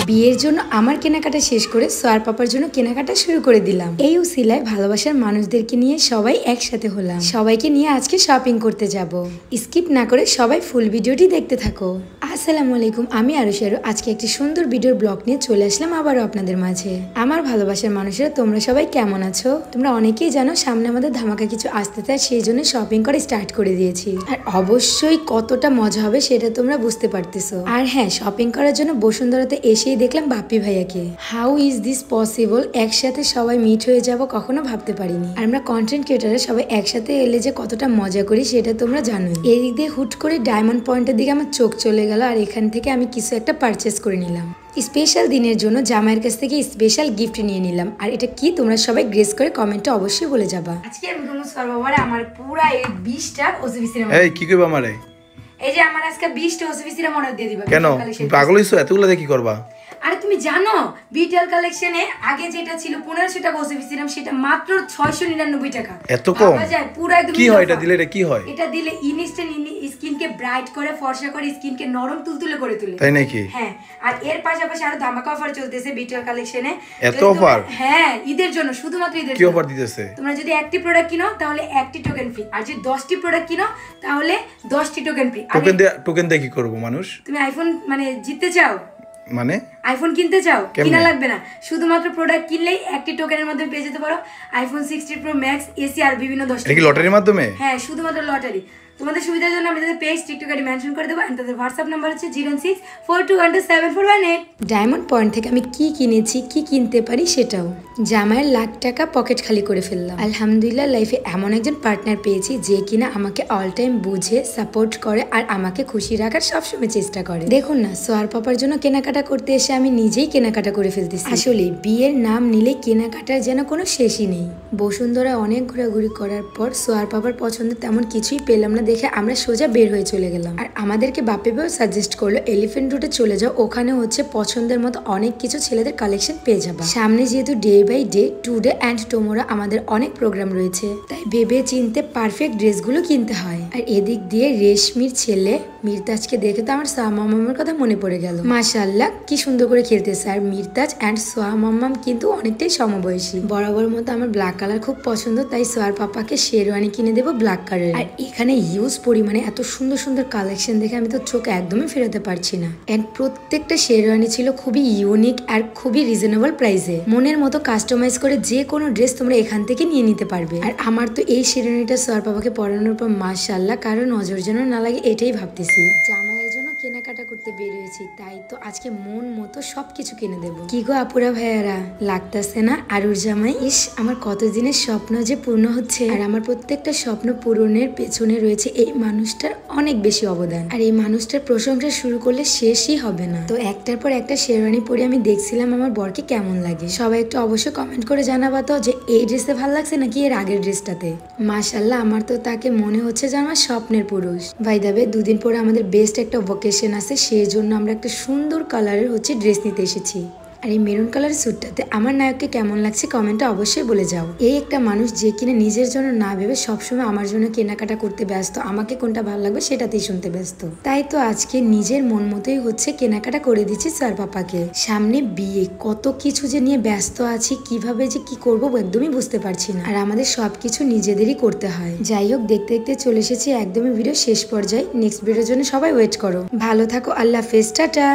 বিয়ের জন্য আমার কেনাকাটা শেষ করে সোয়ার পাপার জন্য কেনাকাটা শুরু করে দিলাম। এই উসিলায় ভালোবাসার মানুষদেরকে নিয়ে সবাই একসাথে হলাম। সবাইকে নিয়ে আজকে শপিং করতে যাব। স্কিপ না করে সবাই ফুল ভিডিওটি দেখতে থাকো। আসসালামু আলাইকুম, আমি আরুশারু। আজকে একটি সুন্দর ভিডিওর ব্লগ নিয়ে চলে আসলাম আবারও আপনাদের মাঝে। আমার ভালোবাসার মানুষেরা তোমরা সবাই কেমন আছো? তোমরা অনেকেই জানো সামনে আমাদের ধামাকা কিছু আসতে চায়, সেই জন্য শপিং করে স্টার্ট করে দিয়েছি। আর অবশ্যই কতটা মজা হবে সেটা তোমরা বুঝতে পারতেছো। আর হ্যাঁ, শপিং করার জন্য বসুন্ধরাতে এসেই দেখলাম বাপ্পি ভাইয়াকে। How is this possible? একসাথে সবাই মিট হয়ে যাব কখনো ভাবতে পারিনি। আর আমরা কন্টেন্ট ক্রিয়েটাররা সবাই একসাথে এলে যে কতটা মজা করি সেটা তোমরা জানোই। এদিক দিয়ে হুট করে ডায়মন্ড পয়েন্টের দিকে আমার চোখ চলে গেল, আর এখান থেকে আমি কিছু একটা পারচেস করে নিলাম। স্পেশাল দিনের জন্য জামাইয়ের কাছ থেকে স্পেশাল গিফট নিয়ে নিলাম। আর এটা কি তোমরা সবাই গ্রেস করে কমেন্টে অবশ্যই বলে যাবা। আজকে আমি তোমার সর্ববারে আমার পুরা এই 20টা ওসিবিসি রে। এই কি কইবা আমারে? এই যে আমার আজকে 20টা ওসিবিসি রে মনে দিয়ে দিবা। কেন পাগল হইছো? এতগুলো দিয়ে কি করবা? আরে তুমি জানো বিটেল কালেকশনে আগে যেটা ছিল 1500 টাকা ওসিবিসি ছিলাম, সেটা মাত্র 699 টাকা। এত কম? পুরো একদম। কি হয় এটা দিলে? এটা কি হয়? এটা দিলে ইনস্ট্যান্ট স্কিনকে ব্রাইট করে, ফর্সা করে, স্কিনকে নরম তুলতুলে করে তোলে। তাই নাকি? হ্যাঁ। আর এর পাশাপাশি আরো ধামাকা অফার চলতেছে বিটেল কালেকশনে। এত অফার? হ্যাঁ, ঈদের জন্য, শুধুমাত্র ঈদের জন্য। কি অফার দিতেছে? তোমরা যদি একটি প্রোডাক্ট কিনো তাহলে একটি টোকেন ফ্রি, আর যদি 10টি প্রোডাক্ট কিনো তাহলে 10টি টোকেন ফ্রি। টোকেন দিয়ে কি করব মানুষ? তুমি আইফোন মানে জিততে চাও? মানে আইফোন কিনতে চাও? কিনা লাগবে না, শুধুমাত্র প্রোডাক্ট কিনলেই একটি টোকেনের মাধ্যমে পেয়ে যেতে পারো আইফোন 60 প্রো ম্যাক্স এসি আর বিভিন্ন 10টি। এটা কি লটারির মাধ্যমে? হ্যাঁ, শুধুমাত্র লটারি। তোমাদের সুবিধার জন্য আমি তাদের পেজ টিকটক আইডি মেনশন করে দেবো, এন্ড তাদের হোয়াটসঅ্যাপ নাম্বার হচ্ছে 0642174118। ডায়মন্ড পয়েন্ট থেকে আমি কি কিনেছি, কি কিনতে পারি সেটাও। জামাইয়ের লাখ টাকা পকেট খালি করে ফেললাম। আলহামদুলিল্লাহ, লাইফে এমন একজন পার্টনার পেয়েছি যে কিনা আমাকে অল টাইম বুঝে সাপোর্ট করে আর আমাকে খুশি রাখার সবসময় চেষ্টা করে। দেখুন না, সোয়ার পাপার জন্য কেনাকাটা করতে এসে আমি নিজেই কেনাকাটা করে ফেলতেছি। আসলে বিয়ের নাম নিলে কেনাকাটার যেন কোনো শেষই নেই। বসুন্ধরা অনেক ঘোরাঘুরি করার পর সোয়ার পাপার পছন্দ তেমন কিছুই পেলাম না দেখে আমরা সোজা বের হয়ে চলে গেলাম। আর আমাদেরকে বাপি ভাইও সাজেস্ট করলো এলিফ্যান্ট রোডে চলে যাও, ওখানে হচ্ছে পছন্দের মতো অনেক কিছু ছেলেদের কালেকশন পেয়ে যাবা। সামনে যেহেতু day by day, today and tomorrow আমাদের অনেক প্রোগ্রাম রয়েছে, তাই ভেবে চিনতে পারফেক্ট ড্রেসগুলো কিনতে হয়। আর এদিক দিয়ে রেশমির ছেলে মিরতাজকে দেখে তো আমার সোয়া মামামের কথা মনে পড়ে গেল। মাশাআল্লাহ, কি সুন্দর করে খেলতেছে। আর মিরতাজ অ্যান্ড সোয়া মামাম কিন্তু অনেকটাই সমবয়সী। বরাবর মতো আমার ব্ল্যাক কালার খুব পছন্দ, তাই সোয়ার পাপাকে শেরওয়ানি কিনে দেবো ব্ল্যাক কালার। আর এখানে হিউজ পরিমাণে এত সুন্দর সুন্দর কালেকশন দেখে আমি তো চোখ একদমই ফেরাতে পারছি না। এন্ড প্রত্যেকটা শেরওয়ানি ছিল খুবই ইউনিক আর খুবই রিজনেবল প্রাইসে। মনের মতো কাস্টমাইজ করে যে কোনো ড্রেস তোমরা এখান থেকে নিয়ে নিতে পারবে। আর আমার তো এই শেরওয়ানিটা সোয়ার পাপাকে পরানোর পর মাশাআল্লাহ কারো নজর যেন না লাগে এটাই ভাবতেছি। জামাইয়ের জন্য কেনাকাটা করতে বেরিয়েছি, তাই তো আজকে মন মতো সবকিছু কিনে দেবো। কি গো আপুরা ভাইয়ারা, লাগতেছে না আরুর জামাই? ইস, আমার কতদিনের স্বপ্ন যে পূর্ণ হচ্ছে। আর আমার প্রত্যেকটা স্বপ্ন পূরণের পেছনে রয়েছে এই মানুষটার অনেক বেশি অবদান। আর এই মানুষটার প্রশংসা শুরু করলে শেষই হবে না। তো একটার পর একটা শেরওয়ানি পরে আমি দেখছিলাম আমার বরকে কেমন লাগে। সবাই একটু অবশ্যই কমেন্ট করে জানাবা তো যে এই ড্রেসে ভালো লাগছে নাকি এর আগের ড্রেসটাতে। মাশাআল্লাহ, আমার তো তাকে মনে হচ্ছে যে আমার স্বপ্নের পুরুষ। ভাই দাবে, দুদিন পরে আমাদের বেস্ট একটা ভোকেশন আছে, সেই জন্য আমরা একটা সুন্দর কালারের হচ্ছে ড্রেস নিতে এসেছি। আর এই মেরুন কালারের স্যুটটাতে আমার নায়ককে কেমন লাগছে কমেন্টে অবশ্যই বলে যাও। এই একটা মানুষ যে কিনা নিজের জন্য না ভেবে সবসময় আমার জন্য কেনাকাটা করতে ব্যস্ত, আমাকে কোনটা ভালো লাগবে সেটাতেই শুনতে ব্যস্ত। তাই তো আজকে নিজের মন মতোই হচ্ছে কেনাকাটা করে দিচ্ছি স্যার পাপাকে। সামনে বিয়ে, কত কিছু যে নিয়ে ব্যস্ত আছি, কিভাবে যে কি করবো একদমই বুঝতে পারছি না। আর আমাদের সবকিছু নিজেদেরই করতে হয়। যাই হোক, দেখতে দেখতে চলে এসেছি একদমই ভিডিও শেষ পর্যায়ে। নেক্সট ভিডিওর জন্য সবাই ওয়েট করো। ভালো থাকো, আল্লাহ হাফেজ, টাটা।